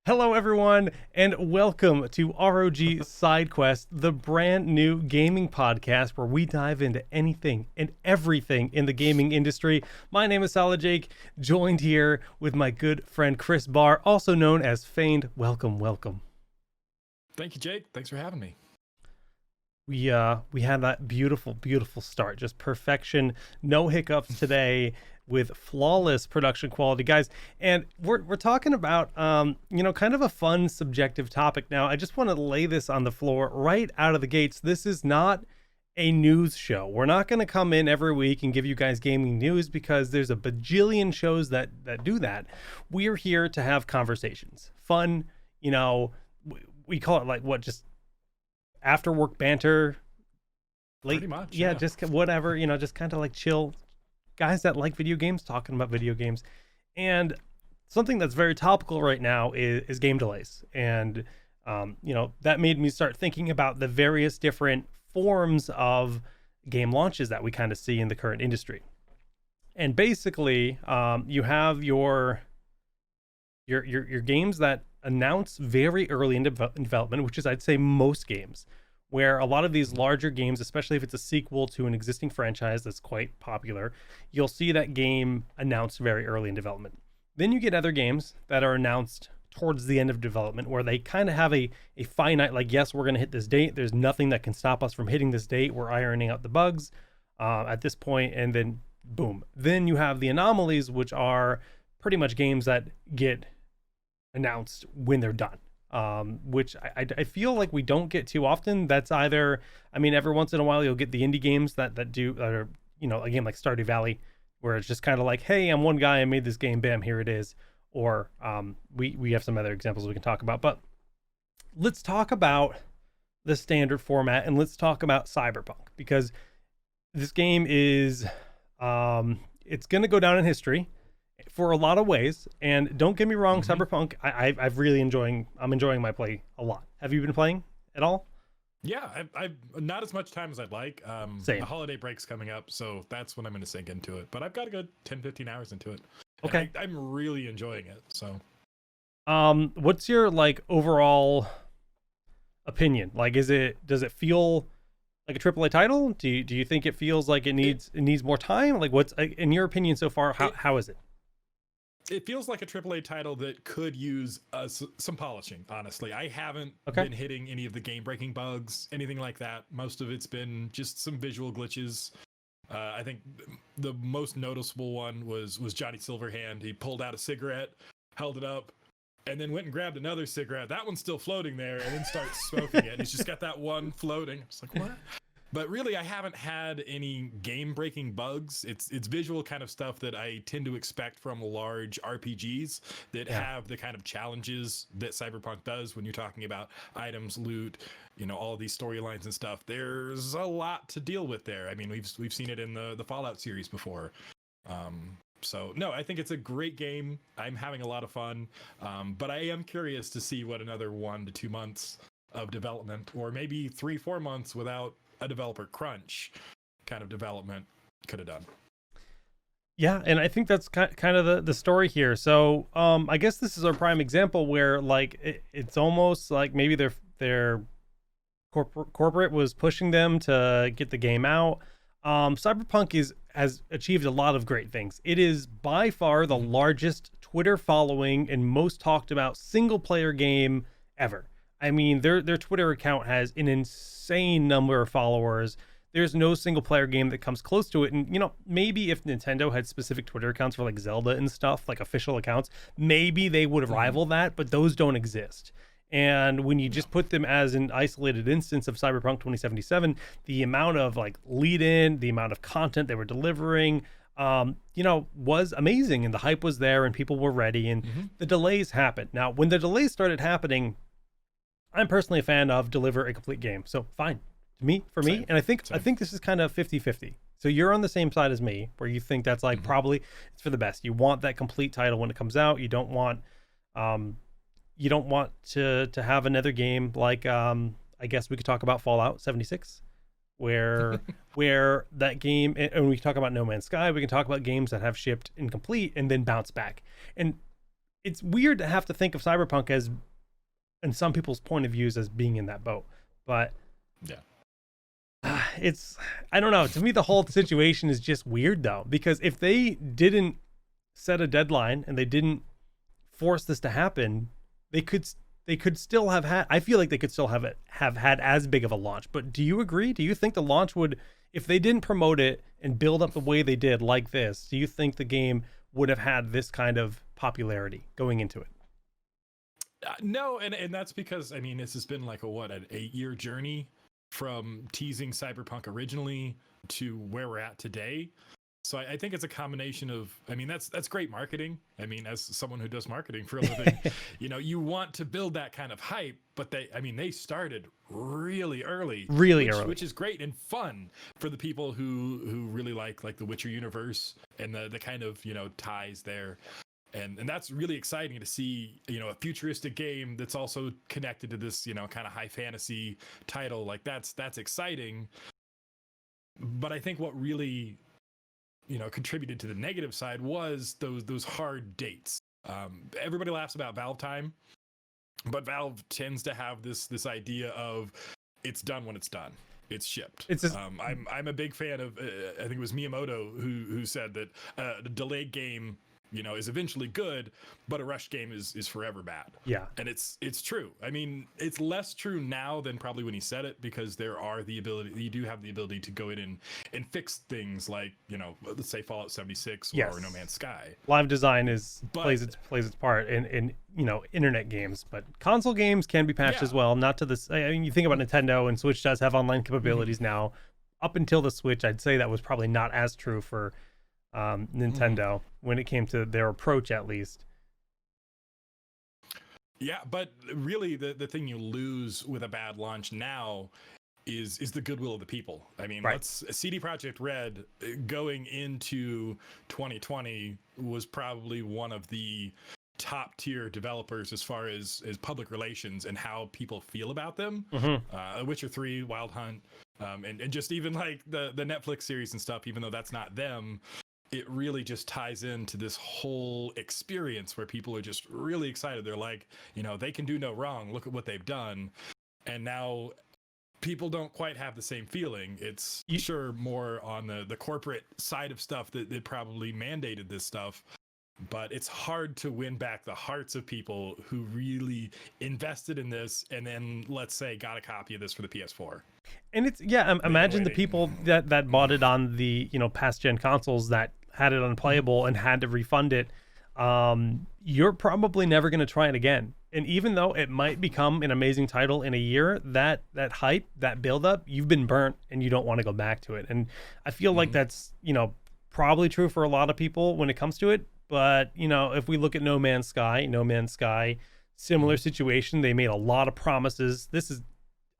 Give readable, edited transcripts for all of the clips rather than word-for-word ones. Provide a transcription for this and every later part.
Hello, everyone, and welcome to ROG Sidequest, the brand new gaming podcast where we dive into anything and everything in the gaming industry. My name is Solid Jake, joined here with my good friend Chris Barr, also known as Feigned. Welcome. Thank you, Jake. Thanks for having me. We had that beautiful start, just perfection, no hiccups today, with flawless production quality, guys. And we're talking about kind of a fun subjective topic. Now, I just want to lay this on the floor right out of the gates. This is not a news show. We're not going to come in every week and give you guys gaming news because there's a bajillion shows that do that. We're here to have conversations, fun. We call it just after work banter, late. Pretty much, yeah, just whatever, just kind of like chill guys that like video games talking about video games. And something that's very topical right now is game delays. And that made me start thinking about the various different forms of game launches that we kind of see in the current industry. And basically, you have your games that announce very early in development, which is, I'd say, most games, where a lot of these larger games, especially if it's a sequel to an existing franchise that's quite popular, you'll see that game announced very early in development. Then you get other games that are announced towards the end of development, where they kind of have a finite, yes, we're going to hit this date. There's nothing that can stop us from hitting this date. We're ironing out the bugs at this point, and then boom. Then you have the anomalies, which are pretty much games that get announced when they're done, which I feel like we don't get too often. That's either, every once in a while you'll get the indie games that are, a game like Stardew Valley, where it's just kind of like, hey, I'm one guy, I made this game, bam, here it is. Or we have some other examples we can talk about, but let's talk about the standard format and let's talk about Cyberpunk, because this game is it's going to go down in history for a lot of ways. And don't get me wrong, Cyberpunk, I'm enjoying my play a lot. Have you been playing at all? Yeah, I've not as much time as I'd like. Same. The holiday break's coming up, so that's when I'm going to sink into it. But I've got a good 10-15 hours into it. Okay. I'm really enjoying it. So, what's your overall opinion? Does it feel like a AAA title? Do you think it feels like it needs more time? What's in your opinion so far? How is it? It feels like a AAA title that could use some polishing, honestly. I haven't been hitting any of the game-breaking bugs, anything like that. Most of it's been just some visual glitches. I think the most noticeable one was Johnny Silverhand. He pulled out a cigarette, held it up, and then went and grabbed another cigarette. That one's still floating there, and then starts smoking it. He's just got that one floating. It's like, what? But really, I haven't had any game-breaking bugs. It's visual kind of stuff that I tend to expect from large RPGs that have the kind of challenges that Cyberpunk does when you're talking about items, loot, all these storylines and stuff. There's a lot to deal with there. We've seen it in the Fallout series before. So no, I think it's a great game. I'm having a lot of fun, but I am curious to see what another 1 to 2 months of development, or maybe 3-4 months without a developer crunch kind of development could have done. Yeah, and I think that's kind of the story here. So I guess this is a prime example where it's almost like maybe their corporate was pushing them to get the game out. Cyberpunk has achieved a lot of great things. It is by far the largest Twitter following and most talked about single player game ever. Their Twitter account has an insane number of followers. There's no single player game that comes close to it. And, maybe if Nintendo had specific Twitter accounts for Zelda and stuff, official accounts, maybe they would rival that, but those don't exist. And when you just put them as an isolated instance of Cyberpunk 2077, the amount of lead in, the amount of content they were delivering, was amazing. And the hype was there and people were ready, and the delays happened. Now, when the delays started happening, I'm personally a fan of deliver a complete game. So fine for me. And I think this is kind of 50-50. So you're on the same side as me, where you think that's probably it's for the best. You want that complete title when it comes out. You don't want to have another game I guess we could talk about Fallout 76, where that game, and we can talk about No Man's Sky. We can talk about games that have shipped incomplete and then bounce back. And it's weird to have to think of Cyberpunk as, in some people's point of views, as being in that boat. But yeah, it's, I don't know. To me, the whole situation is just weird though, because if they didn't set a deadline and they didn't force this to happen, they could still have had, I feel like they could still have had as big of a launch. But do you agree? Do you think the launch would, if they didn't promote it and build up the way they did like this, do you think the game would have had this kind of popularity going into it? No, and that's because, I mean, this has been like an 8-year journey from teasing Cyberpunk originally to where we're at today. So I think it's a combination of, I mean, that's great marketing. I mean, as someone who does marketing for a living, you want to build that kind of hype, but they started really early, which is great and fun for the people who really like the Witcher universe and the kind of, ties there. And that's really exciting to see, a futuristic game that's also connected to this, kind of high fantasy title. Like that's exciting. But I think what really, contributed to the negative side was those hard dates. Everybody laughs about Valve time, but Valve tends to have this idea of it's done when it's done. It's shipped. I'm a big fan of I think it was Miyamoto who said that the delayed game is eventually good, but a rushed game is forever bad. Yeah. And it's true. I mean, it's less true now than probably when he said it, because you do have the ability to go in and fix things like, let's say Fallout 76 or No Man's Sky. Live design plays its part in internet games, but console games can be patched as well. Not to this. I mean, you think about Nintendo, and Switch does have online capabilities now. Up until the Switch, I'd say that was probably not as true for Nintendo when it came to their approach, at least. Yeah, but really the thing you lose with a bad launch now is the goodwill of the people. I mean, CD Projekt Red going into 2020 was probably one of the top tier developers as far as public relations and how people feel about them. Witcher 3, Wild Hunt, and just even like the Netflix series and stuff, even though that's not them, it really just ties into this whole experience where people are just really excited. They're like, they can do no wrong. Look at what they've done. And now people don't quite have the same feeling. It's sure more on the corporate side of stuff that probably mandated this stuff. But it's hard to win back the hearts of people who really invested in this and then, let's say, got a copy of this for the PS4. And it's imagine the people that bought it on the past gen consoles that had it unplayable and had to refund it. You're probably never going to try it again. And even though it might become an amazing title in a year, that hype, that buildup, you've been burnt and you don't want to go back to it. And I feel like that's probably true for a lot of people when it comes to it. But if we look at No Man's Sky, similar situation. They made a lot of promises. This is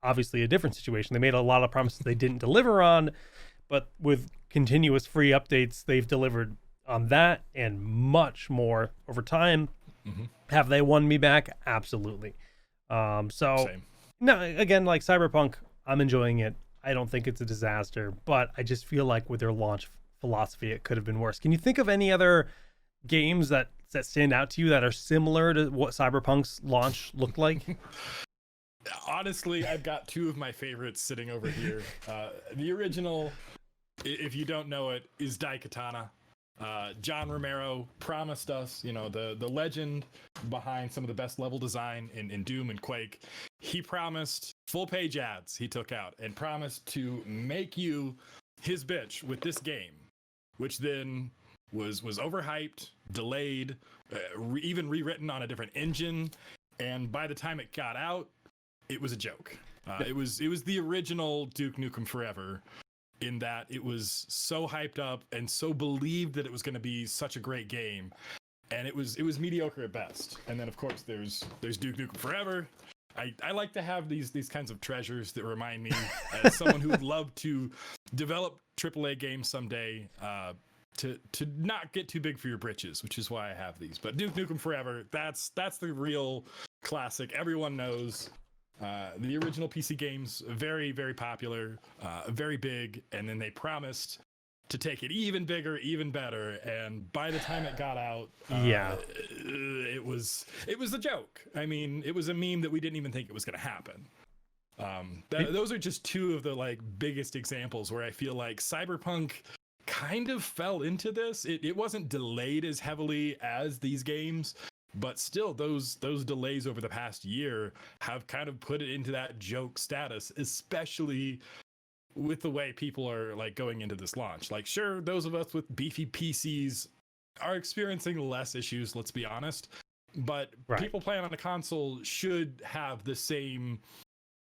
obviously a different situation. They made a lot of promises they didn't deliver on, but with continuous free updates, they've delivered on that and much more over time. Have they won me back? Absolutely. Same. No, again, like Cyberpunk, I'm enjoying it. I don't think it's a disaster, but I just feel like with their launch philosophy, it could have been worse. Can you think of any other games that stand out to you that are similar to what Cyberpunk's launch looked like? Honestly, I've got two of my favorites sitting over here. The original, if you don't know it, is Daikatana. John Romero promised us, the legend behind some of the best level design in Doom and Quake. He promised full page ads he took out and promised to make you his bitch with this game, which then was overhyped, delayed, even rewritten on a different engine. And by the time it got out, it was a joke. It was the original Duke Nukem Forever, in that it was so hyped up and so believed that it was going to be such a great game, and it was mediocre at best. And then of course there's Duke Nukem Forever. I like to have these kinds of treasures that remind me, as someone who would love to develop AAA games someday, to not get too big for your britches, which is why I have these. But Duke Nukem Forever, that's the real classic. Everyone knows. The original PC games, very, very popular, very big, and then they promised to take it even bigger, even better. And by the time it got out, it was a joke. I mean, it was a meme that we didn't even think it was going to happen. Those are just two of the like biggest examples where I feel like Cyberpunk kind of fell into this. It wasn't delayed as heavily as these games, but still those delays over the past year have kind of put it into that joke status, especially with the way people are like going into this launch. Like, sure, those of us with beefy PCs are experiencing less issues, let's be honest, but people playing on a console should have the same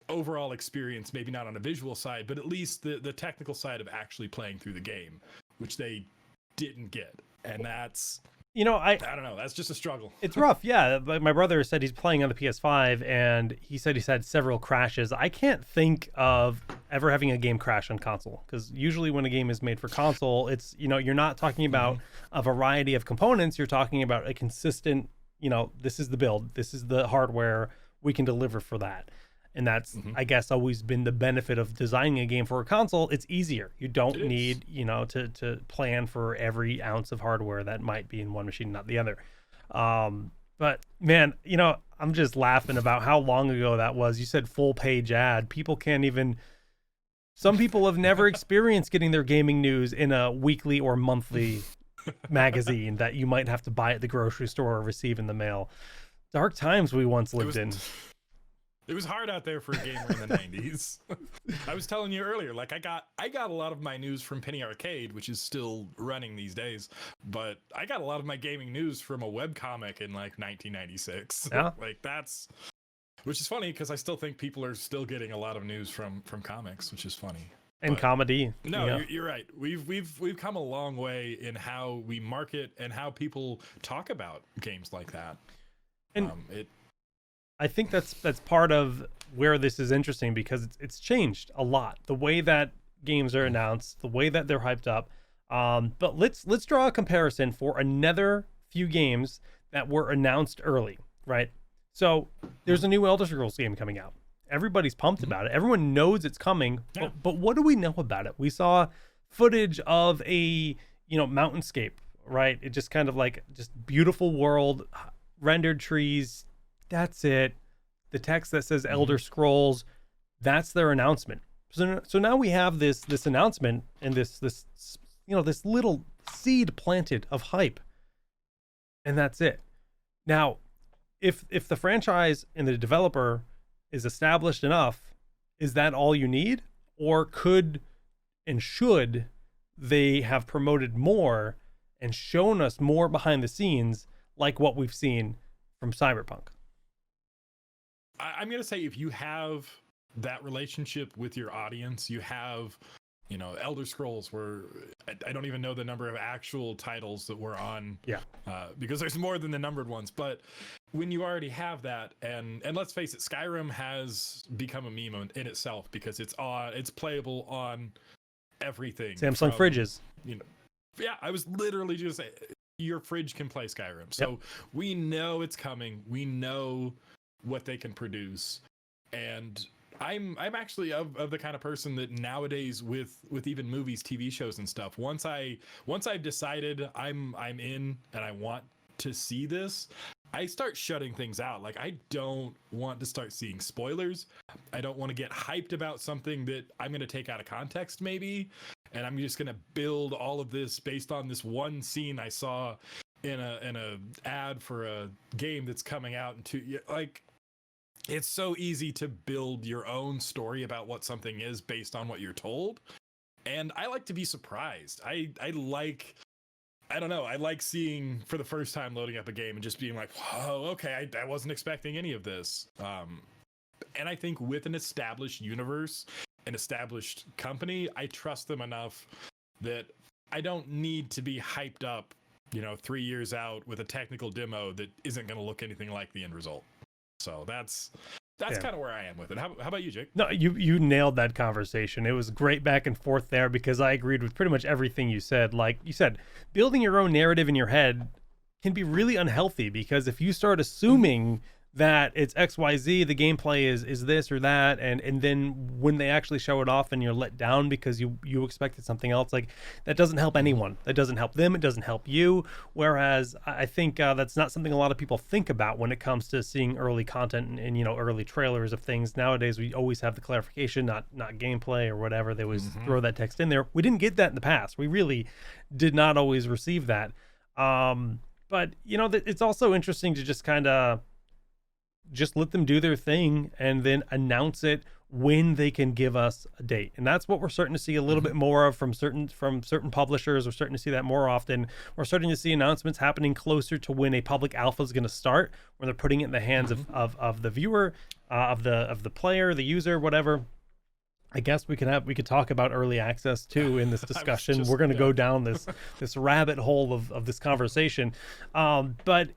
overall experience, maybe not on a visual side, but at least the technical side of actually playing through the game, which they didn't get. And that's, I don't know, that's just a struggle. It's rough. Yeah. My brother said he's playing on the PS5 and he said he's had several crashes. I can't think of ever having a game crash on console, because usually when a game is made for console, it's, you're not talking about a variety of components. You're talking about a consistent, this is the build, this is the hardware, we can deliver for that. And that's, I guess, always been the benefit of designing a game for a console. It's easier. You don't need, to plan for every ounce of hardware that might be in one machine, not the other. But man, I'm just laughing about how long ago that was. You said full page ad. People can't even, some people have never experienced getting their gaming news in a weekly or monthly magazine that you might have to buy at the grocery store or receive in the mail. Dark times we once lived in. It was hard out there for a gamer in the 90s. I was telling you earlier, like I got a lot of my news from Penny Arcade, which is still running these days, but I got a lot of my gaming news from a webcomic in like 1996. Yeah. Like which is funny because I still think people are still getting a lot of news from comics, which is funny. And comedy. No, you're right. We've come a long way in how we market and how people talk about games like that. And I think that's part of where this is interesting, because it's changed a lot, the way that games are announced, the way that they're hyped up. But let's draw a comparison for another few games that were announced early, right? So there's a new Elder Scrolls game coming out. Everybody's pumped about it. Everyone knows it's coming. Yeah. But what do we know about it? We saw footage of a mountainscape, right? It just kind of like just beautiful world, rendered trees. That's it. The text that says Elder Scrolls, that's their announcement. So now we have this announcement and this little seed planted of hype, and that's it. Now, if the franchise and the developer is established enough, is that all you need, or could and should they have promoted more and shown us more behind the scenes, like what we've seen from Cyberpunk? I'm going to say, if you have that relationship with your audience, you have, Elder Scrolls, where I don't even know the number of actual titles that were on, because there's more than the numbered ones. But when you already have that, and let's face it, Skyrim has become a meme in itself, because it's playable on everything. Samsung fridges. I was literally just saying, your fridge can play Skyrim. So we know it's coming. We know what they can produce, and I'm actually of the kind of person that nowadays with even movies, TV shows and stuff, once I've decided I'm in and I want to see this, I start shutting things out. Like, I don't want to start seeing spoilers. I don't want to get hyped about something that I'm going to take out of context maybe, and I'm just going to build all of this based on this one scene I saw in a ad for a game that's coming out in 2 years. Like, it's so easy to build your own story about what something is based on what you're told. And I like to be surprised. I like seeing, for the first time, loading up a game and just being like, whoa, okay, I wasn't expecting any of this. And I think with an established universe, an established company, I trust them enough that I don't need to be hyped up, 3 years out with a technical demo that isn't going to look anything like the end result. So that's kind of where I am with it. How about you, Jake? No, you nailed that conversation. It was great back and forth there, because I agreed with pretty much everything you said. Like you said, building your own narrative in your head can be really unhealthy, because if you start assuming that it's XYZ, the gameplay is this or that, and then when they actually show it off and you're let down because you expected something else, like that doesn't help anyone. That doesn't help them, it doesn't help you. Whereas I think that's not something a lot of people think about when it comes to seeing early content and early trailers of things. Nowadays we always have the clarification, not gameplay or whatever. They always throw that text in there. We didn't get that in the past. We really did not always receive that. But it's also interesting to just kind of just let them do their thing and then announce it when they can give us a date. And that's what we're starting to see a little bit more of from certain publishers. We're starting to see that more often. We're starting to see announcements happening closer to when a public alpha is going to start, when they're putting it in the hands of the viewer, of the player, the user, whatever. I guess we could talk about early access too in this discussion. We're going to go down this rabbit hole of this conversation. But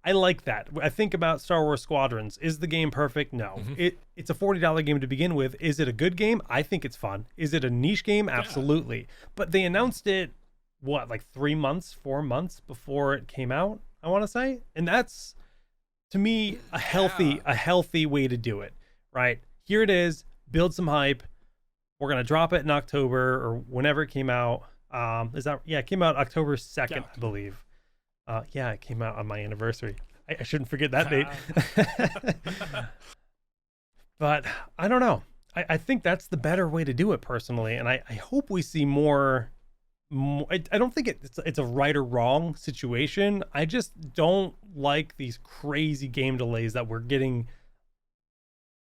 I like that. I think about Star Wars Squadrons. Is the game perfect? No. It's a $40 game to begin with. Is it a good game? I think it's fun. Is it a niche game? Absolutely. But they announced it, like 4 months before it came out, I want to say. And that's, to me, a healthy way to do it, right? Here it is. Build some hype. We're going to drop it in October or whenever it came out. It came out October 2nd, I believe. It came out on my anniversary. I shouldn't forget that date. But I don't know. I think that's the better way to do it personally. And I hope we see more. I don't think it's a right or wrong situation. I just don't like these crazy game delays that we're getting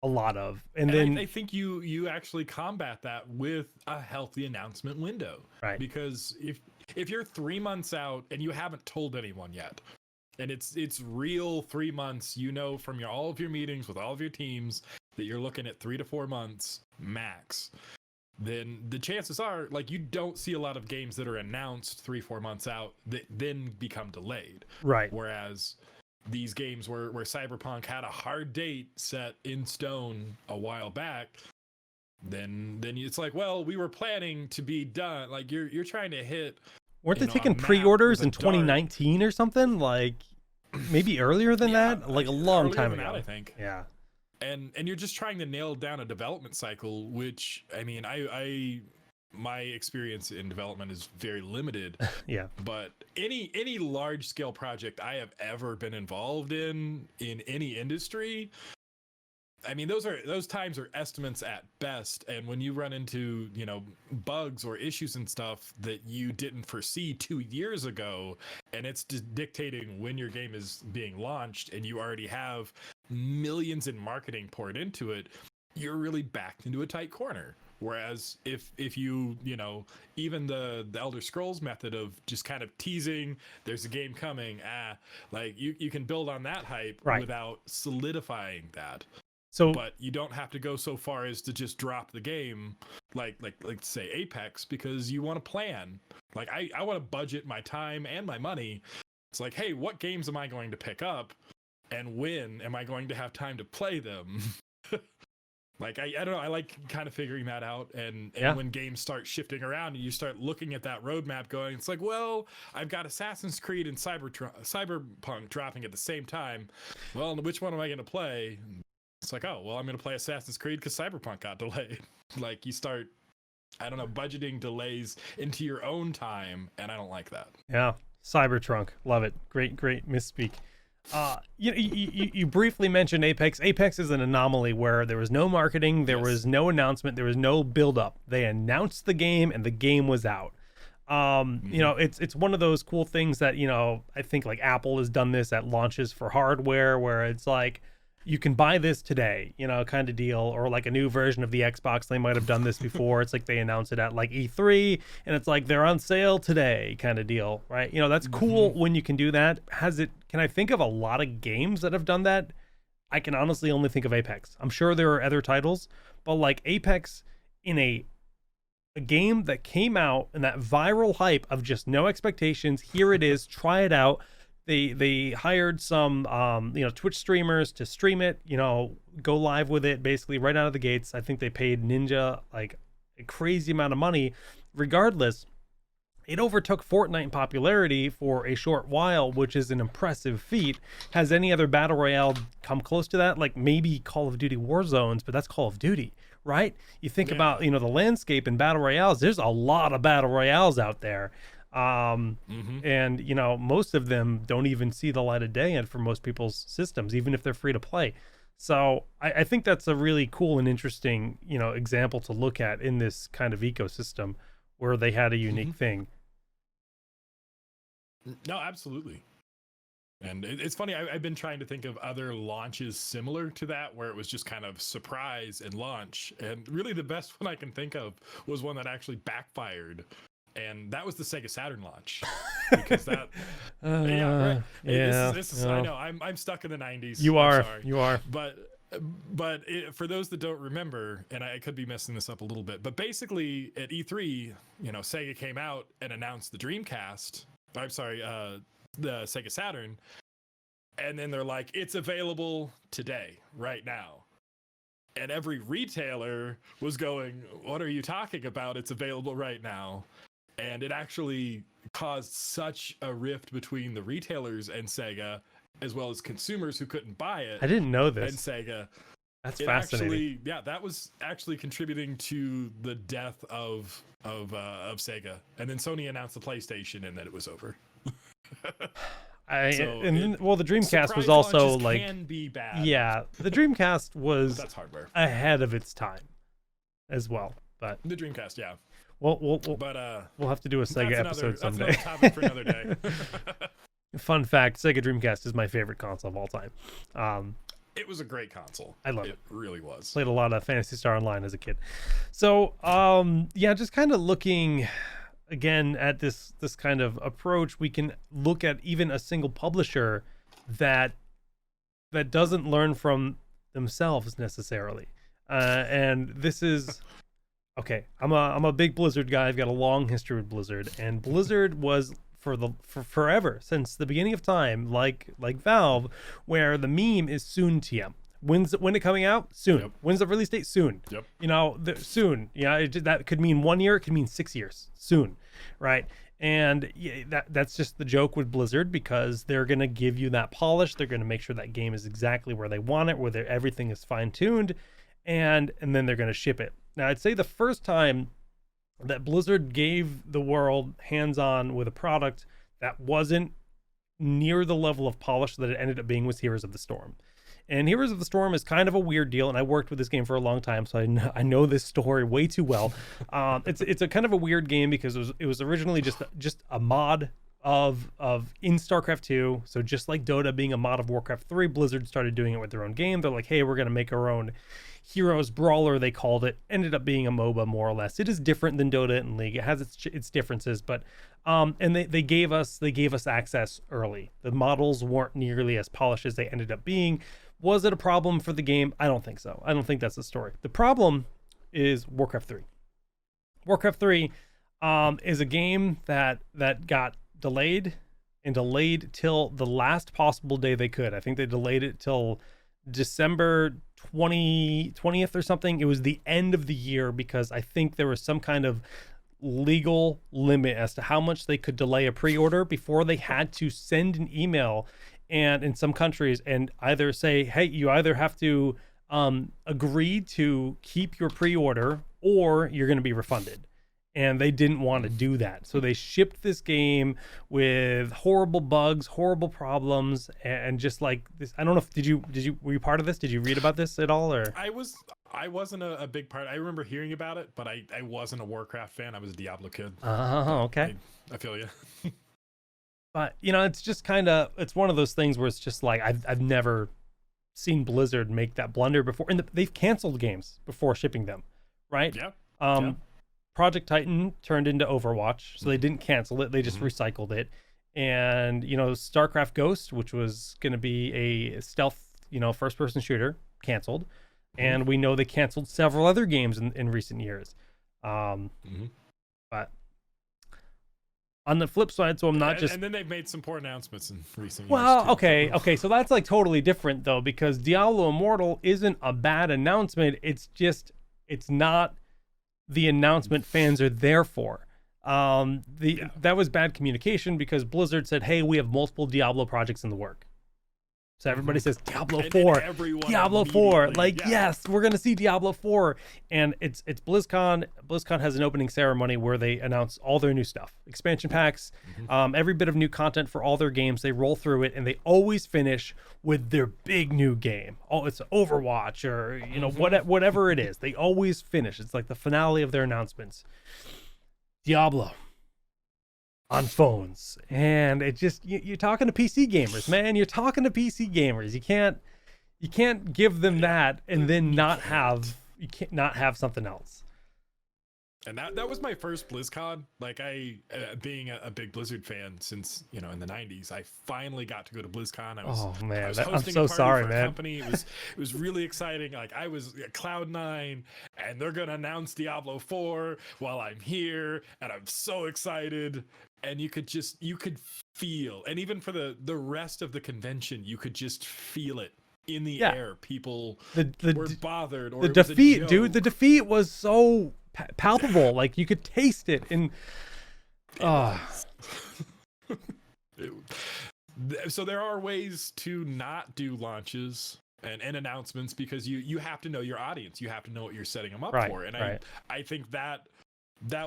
a lot of. And then I think you actually combat that with a healthy announcement window. Right. Because if you're 3 months out and you haven't told anyone yet, and it's real 3 months, from all of your meetings with all of your teams that you're looking at 3 to 4 months max, then the chances are like you don't see a lot of games that are announced 3-4 months out that then become delayed. Right. Whereas these games where Cyberpunk had a hard date set in stone a while back, then it's like, well, we were planning to be done. Like you're trying to hit. Weren't they taking pre-orders in 2019 or something? Like maybe earlier than that? Like a long time ago, I think. Yeah. And you're just trying to nail down a development cycle, which I mean, my experience in development is very limited. Yeah. But any large scale project I have ever been involved in any industry, I mean, those times are estimates at best. And when you run into, bugs or issues and stuff that you didn't foresee 2 years ago, and it's dictating when your game is being launched and you already have millions in marketing poured into it, you're really backed into a tight corner. Whereas if you, even the Elder Scrolls method of just kind of teasing, there's a game coming, like you can build on that hype without solidifying that. So, but you don't have to go so far as to just drop the game, like say Apex, because you want to plan. Like I want to budget my time and my money. It's like, hey, what games am I going to pick up, and when am I going to have time to play them? Like I don't know. I like kind of figuring that out, and when games start shifting around, and you start looking at that roadmap, going, it's like, well, I've got Assassin's Creed and Cyberpunk dropping at the same time. Well, which one am I going to play? It's like, oh, well, I'm going to play Assassin's Creed because Cyberpunk got delayed. Like you start, I don't know, budgeting delays into your own time, and I don't like that. Yeah, Cybertrunk, love it. Great misspeak. You briefly mentioned Apex. Apex is an anomaly where there was no marketing, there was no announcement, there was no build up. They announced the game and the game was out. It's one of those cool things that, I think like Apple has done this at launches for hardware where it's like, you can buy this today, kind of deal, or like a new version of the Xbox. They might have done this before. It's like they announce it at like E3 and it's like they're on sale today kind of deal, right? That's cool when you can do that. Can I think of a lot of games that have done that? I can honestly only think of Apex. I'm sure there are other titles, but like Apex in a game that came out and that viral hype of just no expectations. Here it is, try it out. They hired some Twitch streamers to stream it, go live with it basically right out of the gates. I think they paid Ninja like a crazy amount of money. Regardless, It overtook Fortnite in popularity for a short while, which is an impressive feat. Has any other battle royale come close to that? Like maybe Call of Duty Warzones, but that's Call of Duty, right? You think about, the landscape in battle royales, there's a lot of battle royales out there. And, most of them don't even see the light of day and for most people's systems, even if they're free to play. So I think that's a really cool and interesting, example to look at in this kind of ecosystem where they had a unique thing. No, absolutely. And it's funny, I've been trying to think of other launches similar to that where it was just kind of surprise and launch. And really the best one I can think of was one that actually backfired. And that was the Sega Saturn launch. Because that... right. This is I know, I'm stuck in the 90s. You are. But for those that don't remember, and I could be messing this up a little bit, but basically at E3, Sega came out and announced the Dreamcast. I'm sorry, the Sega Saturn, and then they're like, it's available today, right now. And every retailer was going, what are you talking about? It's available right now. And it actually caused such a rift between the retailers and Sega, as well as consumers who couldn't buy it. I didn't know this. And Sega. That's fascinating. That was actually contributing to the death of Sega. And then Sony announced the PlayStation, and then it was over. The Dreamcast was also like can be bad. Yeah, the Dreamcast was that's hardware ahead of its time as well. But the Dreamcast, yeah. We'll have to do a Sega episode someday. That's another topic for another day. Fun fact: Sega Dreamcast is my favorite console of all time. It was a great console. I love it. It really was. Played a lot of Phantasy Star Online as a kid. So just kind of looking again at this kind of approach, we can look at even a single publisher that doesn't learn from themselves necessarily. And this is okay. I'm a big Blizzard guy. I've got a long history with Blizzard, and Blizzard was for forever, since the beginning of time, like Valve, where the meme is soon TM. When it coming out? Soon. Yep. When's the release date? Soon. Yep. Soon. That could mean 1 year. It could mean 6 years. Soon, right? And that's just the joke with Blizzard, because they're going to give you that polish. They're going to make sure that game is exactly where they want it, where everything is fine-tuned, and then they're going to ship it. Now, I'd say the first time that Blizzard gave the world hands-on with a product that wasn't near the level of polish that it ended up being was Heroes of the Storm. And Heroes of the Storm is kind of a weird deal, and I worked with this game for a long time, so I know this story way too well. It's a kind of a weird game because it was originally just a mod of in StarCraft 2. So just like Dota being a mod of Warcraft 3, Blizzard started doing it with their own game. They're like, hey, we're going to make our own Heroes Brawler, they called it. Ended up being a MOBA, more or less. It is different than Dota and League. It has its differences, but and they gave us access early. The models weren't nearly as polished as they ended up being. Was it a problem for the game? I don't think so. I don't think that's the story. The problem is Warcraft 3. Warcraft 3 is a game that got delayed till the last possible day they could. I think they delayed it till December 20th or something. It was the end of the year because I think there was some kind of legal limit as to how much they could delay a pre-order before they had to send an email, and in some countries, and either say, hey, you either have to agree to keep your pre-order or you're going to be refunded. And they didn't want to do that. So they shipped this game with horrible bugs, horrible problems, and just like this. I don't know if were you part of this? Did you read about this at all? Or I wasn't a big part. I remember hearing about it, but I wasn't a Warcraft fan. I was a Diablo kid. Oh, okay. I feel you. But it's just kind of, it's one of those things where it's just like I've never seen Blizzard make that blunder before, and they've canceled games before shipping them, right? Yeah. Project Titan turned into Overwatch, so they didn't cancel it. They just recycled it. And, StarCraft Ghost, which was going to be a stealth, first-person shooter, canceled. And we know they canceled several other games in recent years. But on the flip side, so I'm not just... And then they've made some poor announcements in recent years. Well, okay, so that's like totally different, though, because Diablo Immortal isn't a bad announcement. It's just, it's not the announcement fans are there for. That was bad communication because Blizzard said, hey, we have multiple Diablo projects in the work. So everybody says Diablo 4, Diablo 4. Like, yes, we're going to see Diablo 4. And it's BlizzCon. BlizzCon has an opening ceremony where they announce all their new stuff, expansion packs, every bit of new content for all their games. They roll through it, and they always finish with their big new game. Oh, it's Overwatch or, you know, whatever it is. They always finish. It's like the finale of their announcements. Diablo on phones, and it just you're talking to PC gamers, man. You're talking to PC gamers. You can't give them that and then not have something else. And that was my first BlizzCon. Like, being a big Blizzard fan since, you know, in the 90s, I finally got to go to BlizzCon. I was I'm so sorry, man. Company. It was really exciting. Like, I was at Cloud9, and they're gonna announce Diablo 4 while I'm here, and I'm so excited. And you could feel, and even for the rest of the convention, you could just feel it in the air. People were bothered. Or the defeat, dude. The defeat was so palpable. Like, you could taste it. And so there are ways to not do launches and announcements, because you have to know your audience. You have to know what you're setting them up for. And I think that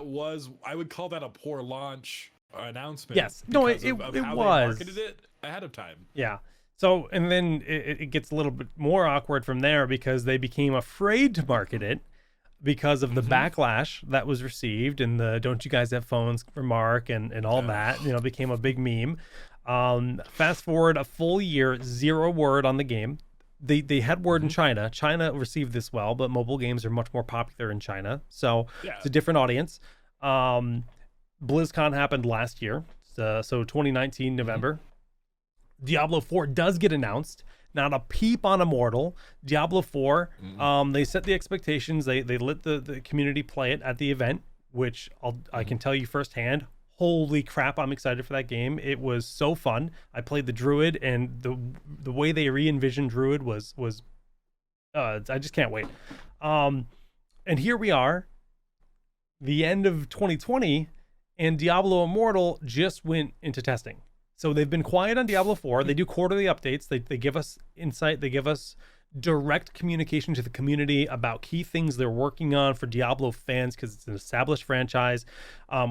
was, I would call that a poor launch announcement. Yes. No, it was. They marketed it ahead of time. Yeah. So, and then it gets a little bit more awkward from there because they became afraid to market it because of the backlash that was received, and the "don't you guys have phones" remark and all that, you know, became a big meme. Fast forward a full year, zero word on the game. They had word in China. China received this well, but mobile games are much more popular in China, so it's a different audience. BlizzCon happened last year, so 2019 November. Diablo 4 does get announced. Not a peep on Immortal. Diablo 4, they set the expectations. They let the community play it at the event, which I can tell you firsthand. Holy crap, I'm excited for that game. It was so fun. I played the Druid, and the way they re-envisioned Druid was I just can't wait. And here we are, the end of 2020, and Diablo Immortal just went into testing. So they've been quiet on Diablo 4. They do quarterly updates. They give us insight. They give us direct communication to the community about key things they're working on for Diablo fans, because it's an established franchise.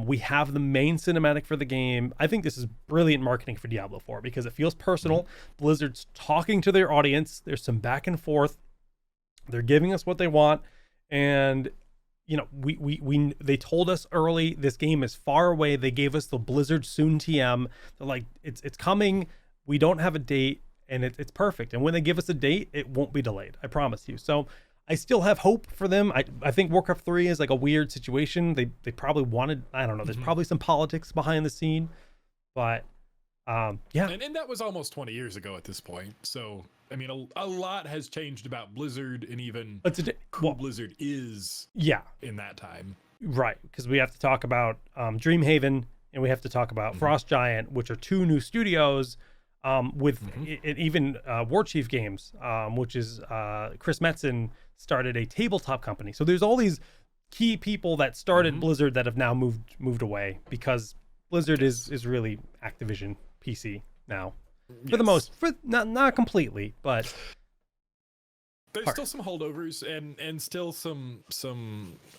We have the main cinematic for the game. I think this is brilliant marketing for Diablo 4 because it feels personal. Blizzard's talking to their audience. There's some back and forth. They're giving us what they want. And you know, they told us early this game is far away. They gave us the Blizzard soon TM. They're like, it's coming. We don't have a date, and it's perfect. And when they give us a date, it won't be delayed. I promise you. So I still have hope for them. I think Warcraft 3 is like a weird situation. They probably wanted, I don't know. There's probably some politics behind the scene, but yeah. And that was almost 20 years ago at this point. So I mean, a lot has changed about Blizzard, and even Blizzard is in that time. Right, because we have to talk about Dreamhaven, and we have to talk about Frost Giant, which are two new studios with even War Chief Games, which is Chris Metzen started a tabletop company. So there's all these key people that started Blizzard that have now moved away, because Blizzard is really Activision PC now. For the most, not completely, but there's still some holdovers and still some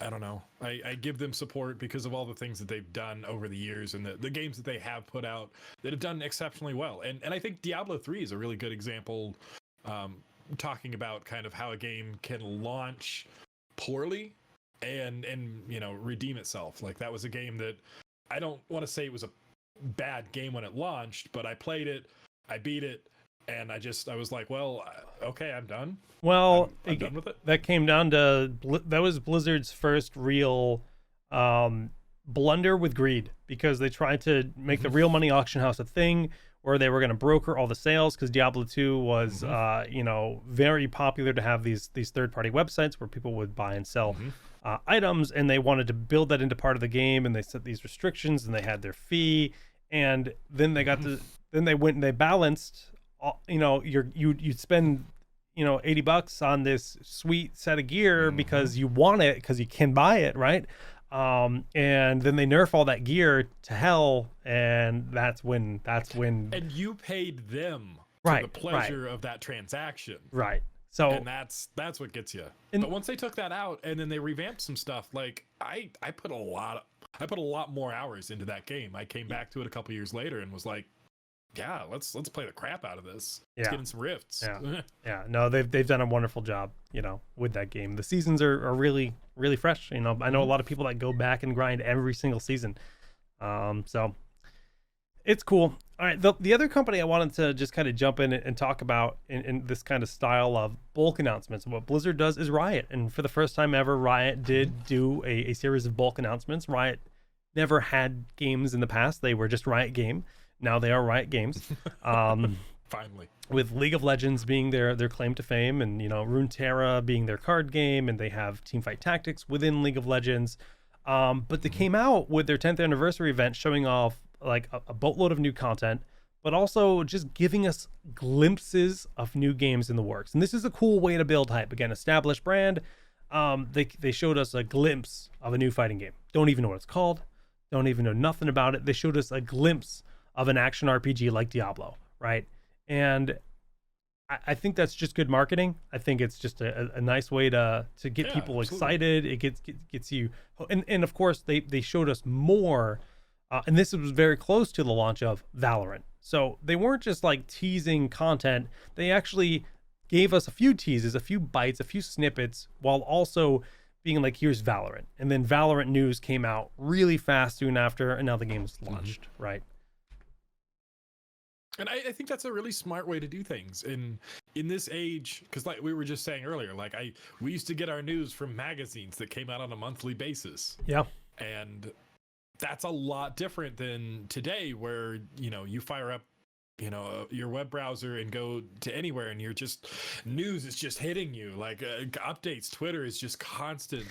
I don't know. I give them support because of all the things that they've done over the years, and the games that they have put out that have done exceptionally well. And I think Diablo 3 is a really good example, talking about kind of how a game can launch poorly and you know, redeem itself. Like, that was a game that I don't want to say it was a bad game when it launched, but I played it, I beat it, and I was like, well, okay, I'm done. Well, I'm done with it. That came down to, that was Blizzard's first real blunder with greed, because they tried to make the real money auction house a thing where they were going to broker all the sales, because Diablo 2 was, you know, very popular to have these third-party websites where people would buy and sell items, and they wanted to build that into part of the game, and they set these restrictions, and they had their fee, and then they got then they went and they balanced, you know, you'd spend, you know, $80 on this sweet set of gear because you want it, because you can buy it, right? And then they nerf all that gear to hell, and that's when and you paid them right, for the pleasure of that transaction, right? So and that's what gets you. But once they took that out and then they revamped some stuff, like I put a lot more hours into that game. I came back to it a couple years later and was like, yeah, let's play the crap out of this. Let's get in some rifts. Yeah. No, they've done a wonderful job, with that game. The seasons are really, really fresh. I know a lot of people that go back and grind every single season. So it's cool. All right. The other company I wanted to just kind of jump in and talk about in this kind of style of bulk announcements. What Blizzard does is Riot. And for the first time ever, Riot did do a series of bulk announcements. Riot never had games in the past. They were just Riot Game. Now they are Riot Games. Finally. With League of Legends being their claim to fame, and Runeterra being their card game, and they have Teamfight Tactics within League of Legends. But they came out with their 10th anniversary event showing off like a boatload of new content, but also just giving us glimpses of new games in the works. And this is a cool way to build hype. Again, established brand. They showed us a glimpse of a new fighting game. Don't even know what it's called. Don't even know nothing about it. They showed us a glimpse of an action RPG like Diablo, right? And I think that's just good marketing. I think it's just a nice way to get people excited. It gets you, and of course they showed us more, and this was very close to the launch of Valorant. So they weren't just like teasing content. They actually gave us a few teases, a few bites, a few snippets, while also being like, here's Valorant. And then Valorant news came out really fast soon after, and now the game's launched, right? And I think that's a really smart way to do things in this age, because like we were just saying earlier, like we used to get our news from magazines that came out on a monthly basis. Yeah. And that's a lot different than today, where you fire up your web browser and go to anywhere, and you're just news is just hitting you like updates. Twitter is just constant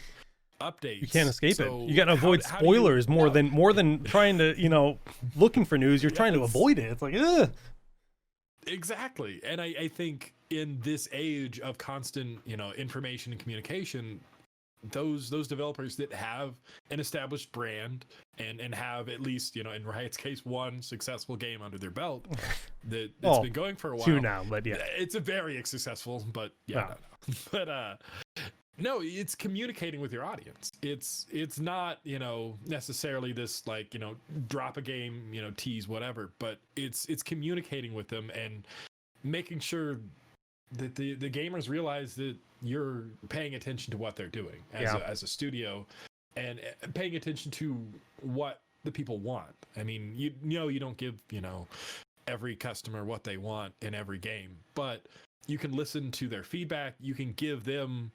updates. You can't escape it. You got to avoid spoilers more than trying to looking for news. You're trying to avoid it. It's like, ugh. Exactly. And I think in this age of constant information and communication, those developers that have an established brand and have at least in Riot's case one successful game under their belt that's been going for a while. Two now, but yeah, it's a very successful, but yeah, no. But no, it's communicating with your audience. It's not necessarily this like drop a game tease whatever, but it's communicating with them and making sure that the gamers realize that you're paying attention to what they're doing as a studio, and paying attention to what the people want. I mean, you don't give every customer what they want in every game, but you can listen to their feedback. You can give them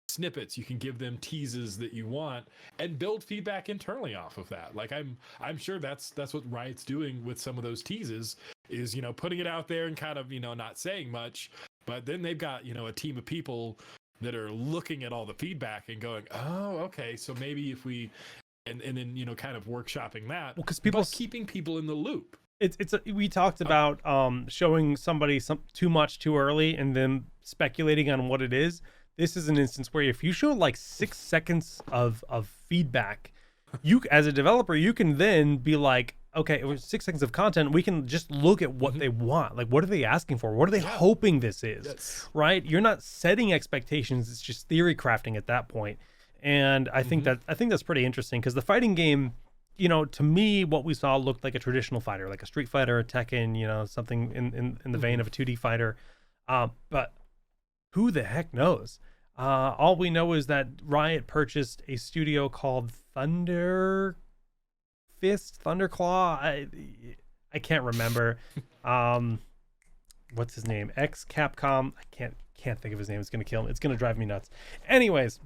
snippets, you can give them teases that you want, and build feedback internally off of that. Like I'm sure that's what Riot's doing with some of those teases, is putting it out there and kind of not saying much, but then they've got a team of people that are looking at all the feedback and going, oh, okay, so maybe if we and then kind of workshopping that, because keeping people in the loop. We talked about showing somebody too much too early and then speculating on what it is. This is an instance where if you show like 6 seconds of feedback, you as a developer, you can then be like, okay, it was 6 seconds of content. We can just look at what they want. Like, what are they asking for? What are they hoping this is? Yes. Right? You're not setting expectations. It's just theory crafting at that point. And I think that's pretty interesting, because the fighting game, to me, what we saw looked like a traditional fighter, like a Street Fighter, a Tekken, something in the vein of a 2D fighter. But who the heck knows? All we know is that Riot purchased a studio called Thunderclaw. I can't remember. What's his name? Ex Capcom. I can't think of his name. It's gonna kill me. It's gonna drive me nuts. Anyways,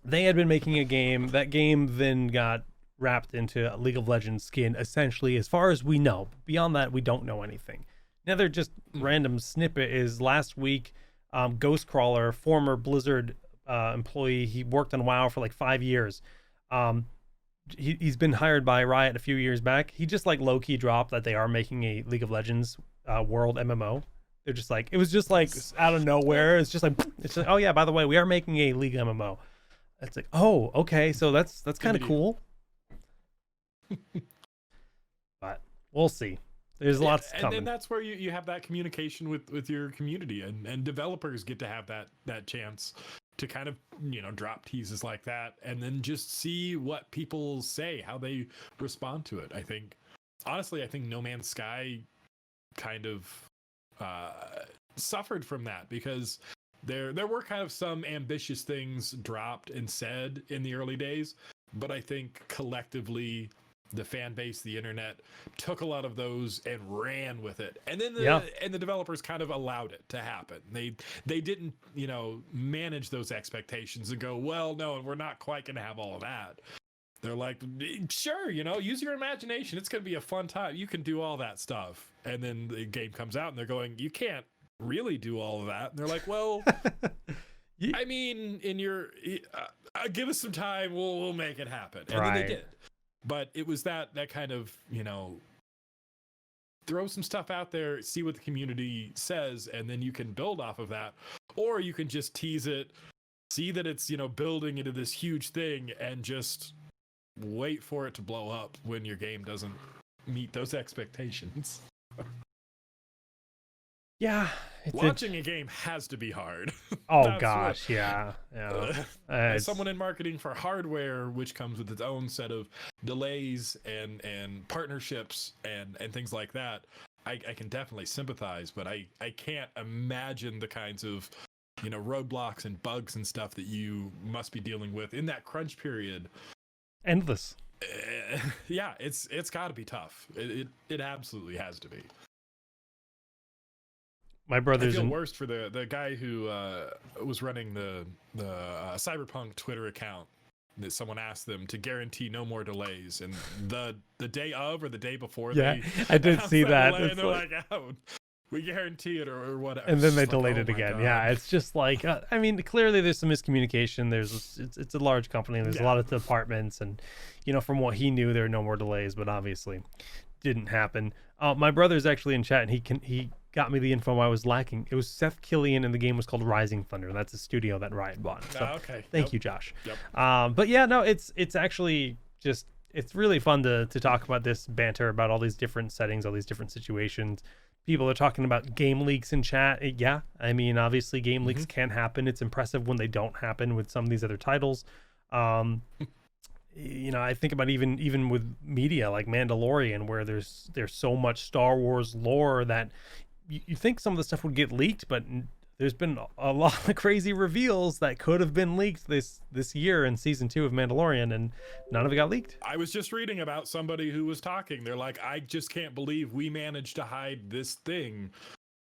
they had been making a game. That game then got wrapped into a League of Legends skin, essentially, as far as we know. Beyond that, we don't know anything. Another just random snippet is last week, Ghostcrawler, former Blizzard employee, he worked on WoW for like 5 years. He's been hired by Riot a few years back. He just like low-key dropped that they are making a League of Legends world MMO. They're just like, it was just like out of nowhere. It's just like, oh yeah, by the way, we are making a League MMO. It's like, oh, okay, so that's kind of cool. But we'll see. There's lots coming. And then that's where you have that communication with your community, and developers get to have that chance to kind of, you know, drop teases like that and then just see what people say, how they respond to it. I think, honestly, I think No Man's Sky kind of suffered from that, because there were kind of some ambitious things dropped and said in the early days, but I think collectively the fan base, the internet, took a lot of those and ran with it, and then the developers kind of allowed it to happen. They didn't, you know, manage those expectations and go, well, no, we're not quite going to have all of that. They're like, sure, you know, use your imagination, it's going to be a fun time, you can do all that stuff. And then the game comes out and they're going, you can't really do all of that. And they're like, well, I mean, in your give us some time, we'll make it happen. And then they did. But it was that kind of, you know, throw some stuff out there, see what the community says, and then you can build off of that. Or you can just tease it, see that it's, you know, building into this huge thing, and just wait for it to blow up when your game doesn't meet those expectations. Yeah, launching a game has to be hard. Oh gosh, yeah. As someone in marketing for hardware, which comes with its own set of delays and partnerships and things like that, I can definitely sympathize. But I can't imagine the kinds of, you know, roadblocks and bugs and stuff that you must be dealing with in that crunch period. Endless. Yeah, it's got to be tough. It absolutely has to be. My brother's I feel worst for the guy who was running the Cyberpunk Twitter account. That someone asked them to guarantee no more delays, and the day of or the day before. Yeah, I did see that. And they're like, oh, we guarantee it or whatever. And then they delayed it again. God. Yeah, it's just like, I mean, clearly there's some miscommunication. It's a large company. There's a lot of departments, and you know, from what he knew, there are no more delays, but obviously didn't happen. My brother's actually in chat, and he got me the info I was lacking. It was Seth Killian, and the game was called Rising Thunder. That's a studio that Riot bought. So okay. Thank you, Josh. Yep. But yeah, no, it's actually just, it's really fun to talk about this banter about all these different settings, all these different situations. People are talking about game leaks in chat. Yeah, I mean, obviously game leaks can happen. It's impressive when they don't happen with some of these other titles. You know, I think about even with media like Mandalorian, where there's so much Star Wars lore that you think some of the stuff would get leaked, but there's been a lot of crazy reveals that could have been leaked this year in season 2 of Mandalorian, and none of it got leaked. I was just reading about somebody who was talking. They're like, I just can't believe we managed to hide this thing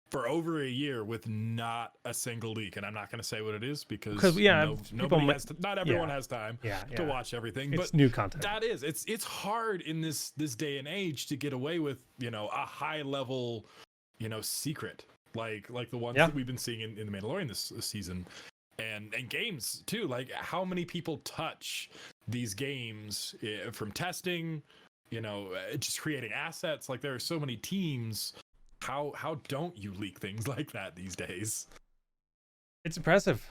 for over a year with not a single leak. And I'm not going to say what it is because not everyone has time to watch everything. It's but new content. That is, it's hard in this day and age to get away with, you know, a high level, you know, secret like the ones that we've been seeing in the Mandalorian this season, and games too. Like, how many people touch these games from testing, you know, just creating assets? Like, there are so many teams. How don't you leak things like that these days? It's impressive.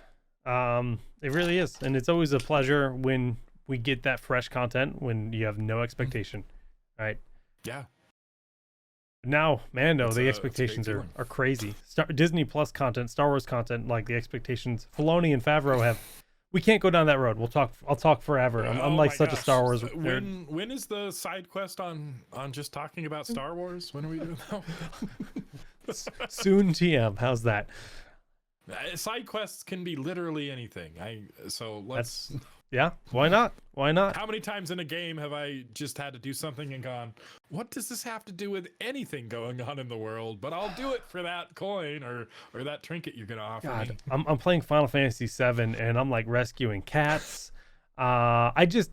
It really is, and it's always a pleasure when we get that fresh content when you have no expectation, right? Yeah. Now, Mando, the expectations are crazy. Disney Plus content, Star Wars content, like the expectations Filoni and Favreau have. We can't go down that road. I'll talk forever. I'm like such a Star Wars nerd. When is the side quest on just talking about Star Wars? When are we doing that? Soon TM. How's that? Side quests can be literally anything. Yeah, why not? Why not? How many times in a game have I just had to do something and gone, what does this have to do with anything going on in the world? But I'll do it for that coin or that trinket you're gonna offer me. I'm playing Final Fantasy VII and I'm like rescuing cats. I just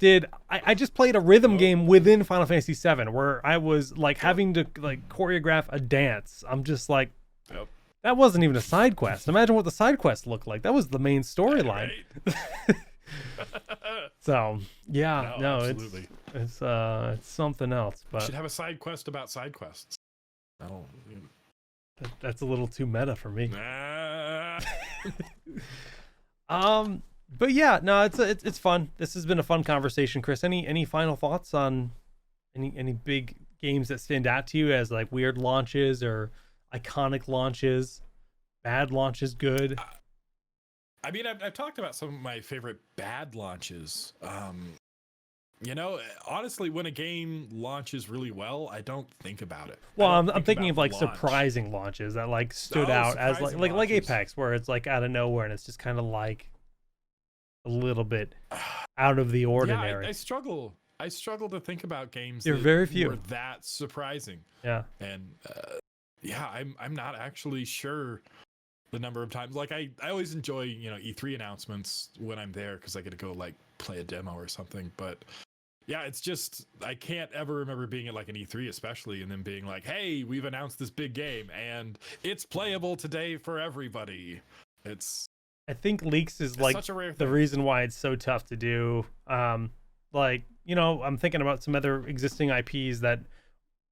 played a rhythm game within Final Fantasy VII where I was like having to like choreograph a dance. I'm just like, that wasn't even a side quest. Imagine what the side quest looked like. That was the main storyline. Right. So yeah, no, absolutely. It's something else. But should have a side quest about side quests. That's a little too meta for me. But yeah, no, it's fun. This has been a fun conversation, Chris. Any final thoughts on any big games that stand out to you as like weird launches or iconic launches, bad launches, good? I mean, I've talked about some of my favorite bad launches. You know, honestly, when a game launches really well, I don't think about it. Well, I'm thinking of like surprising launches that like stood out as like Apex, where it's like out of nowhere and it's just kind of like a little bit out of the ordinary. Yeah, I struggle to think about games There are that very few were that surprising. Yeah. And yeah, I'm not actually sure the number of times. Like I always enjoy, you know, E3 announcements when I'm there because I get to go like play a demo or something. But yeah, it's just I can't ever remember being at like an E3 especially and then being like, hey, we've announced this big game and it's playable today for everybody. I think leaks is like the reason why it's so tough to do. Like, you know, I'm thinking about some other existing IPs that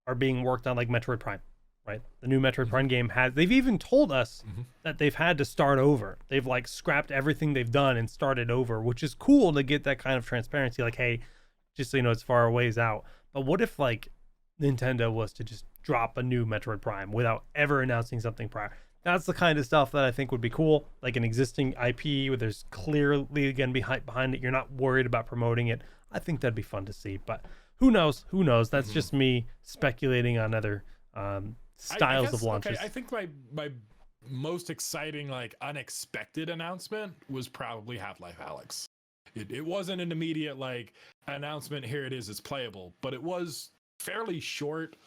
are being worked on, like Metroid Prime, right? The new Metroid Prime game they've even told us that they've had to start over. They've like scrapped everything they've done and started over, which is cool to get that kind of transparency. Like, hey, just so you know, it's far a ways out. But what if like Nintendo was to just drop a new Metroid Prime without ever announcing something prior? That's the kind of stuff that I think would be cool. Like an existing IP where there's clearly going to be hype behind it. You're not worried about promoting it. I think that'd be fun to see. But who knows? Who knows? That's just me speculating on other styles of launches. Okay, I think my most exciting, like unexpected announcement was probably Half-Life Alyx. It wasn't an immediate like announcement. Here it is. It's playable, but it was fairly short.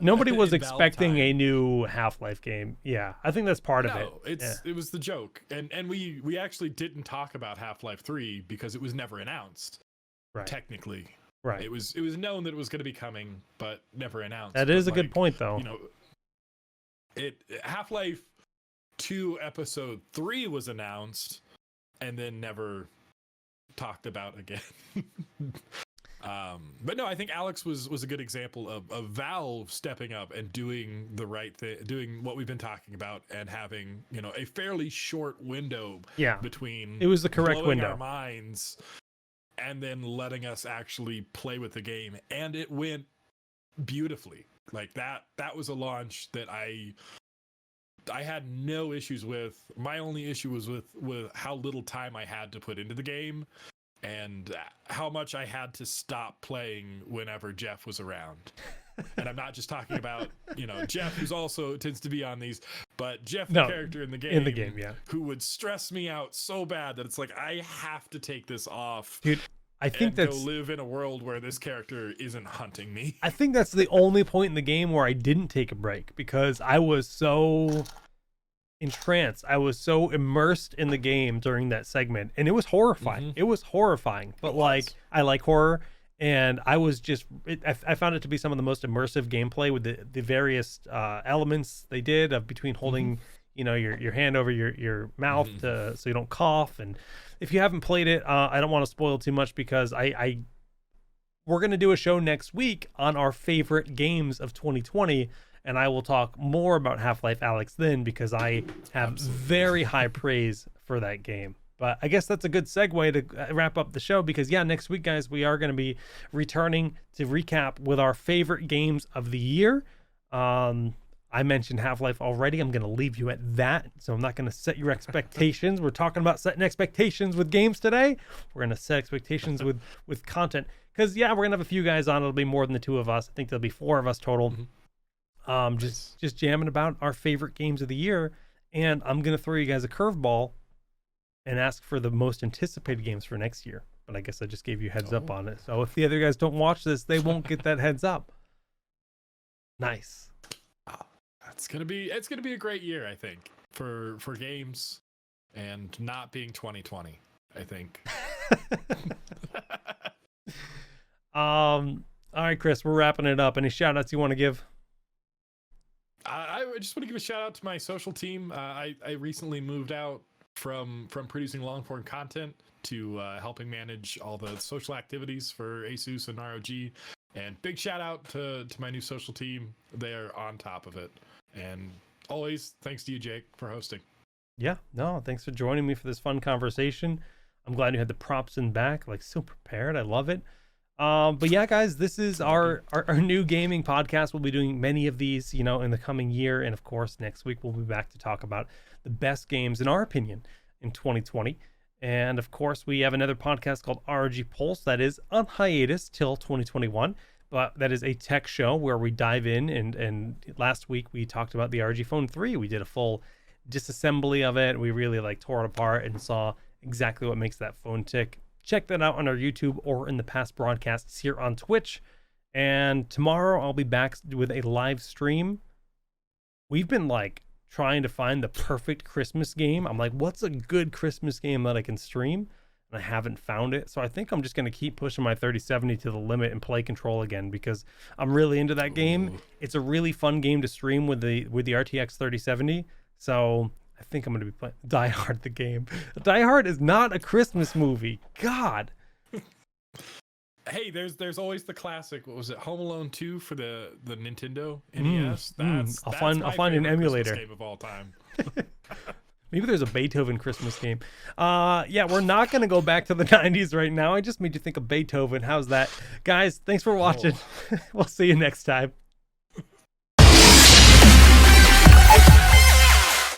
Nobody was expecting a new Half-Life game. Yeah, I think that's part of it. It was the joke, and we actually didn't talk about Half-Life 3 because it was never announced. Right. Technically, right. It was known that it was going to be coming, but never announced. That is a good point, though. You know, Half-Life 2 Episode 3 was announced, and then never talked about again. But no, I think Alyx was a good example of Valve stepping up and doing the right thing, doing what we've been talking about, and having, you know, a fairly short window between it was the correct blowing window our minds and then letting us actually play with the game, and it went beautifully. Like that was a launch that I had no issues with. My only issue was with how little time I had to put into the game and how much I had to stop playing whenever Jeff was around. And I'm not just talking about, you know, Jeff, who's also tends to be on these, but Jeff, the character in the game, who would stress me out so bad that it's like, I have to take this off. Dude, I think go live in a world where this character isn't hunting me. I think that's the only point in the game where I didn't take a break because I was so entranced. I was so immersed in the game during that segment, and it was horrifying. It was horrifying, but like I like horror, and I was just I found it to be some of the most immersive gameplay with the various elements they did of between holding you know your hand over your mouth so you don't cough. And if you haven't played it, I don't want to spoil too much because we're gonna do a show next week on our favorite games of 2020. And I will talk more about Half-Life Alyx then because I have very high praise for that game. But I guess that's a good segue to wrap up the show because, yeah, next week, guys, we are going to be returning to recap with our favorite games of the year. I mentioned Half-Life already. I'm going to leave you at that. So I'm not going to set your expectations. We're talking about setting expectations with games today. We're going to set expectations with content because, yeah, we're going to have a few guys on. It'll be more than the two of us. I think there'll be 4 of us total. Just jamming about our favorite games of the year, and I'm gonna throw you guys a curveball and ask for the most anticipated games for next year. But I guess I just gave you heads up on it. So if the other guys don't watch this, they won't get that heads up. Nice. It's gonna be a great year, I think, for games, and not being 2020. I think. All right, Chris, we're wrapping it up. Any shout outs you want to give? I just want to give a shout out to my social team. I recently moved out from producing long form content to helping manage all the social activities for ASUS and ROG. And big shout out to my new social team. They are on top of it. And always thanks to you, Jake, for hosting. Yeah, no, thanks for joining me for this fun conversation. I'm glad you had the props in back, like so prepared. I love it. But yeah, guys, this is our new gaming podcast. We'll be doing many of these, you know, in the coming year. And of course, next week we'll be back to talk about the best games, in our opinion, in 2020. And of course, we have another podcast called ROG Pulse that is on hiatus till 2021. But that is a tech show where we dive in. And last week we talked about the ROG Phone 3. We did a full disassembly of it. We really like tore it apart and saw exactly what makes that phone tick. Check that out on our YouTube or in the past broadcasts here on Twitch. And tomorrow I'll be back with a live stream. We've been like trying to find the perfect Christmas game. I'm like, what's a good Christmas game that I can stream? And I haven't found it. So I think I'm just going to keep pushing my 3070 to the limit and play Control again because I'm really into that game. It's a really fun game to stream with the RTX 3070. So I think I'm going to be playing Die Hard the game. Die Hard is not a Christmas movie. God. Hey, there's always the classic. What was it? Home Alone 2 for the Nintendo NES. I'll find an emulator. Christmas game of all time. Maybe there's a Beethoven Christmas game. Yeah, we're not going to go back to the 90s right now. I just made you think of Beethoven. How's that? Guys, thanks for watching. We'll see you next time.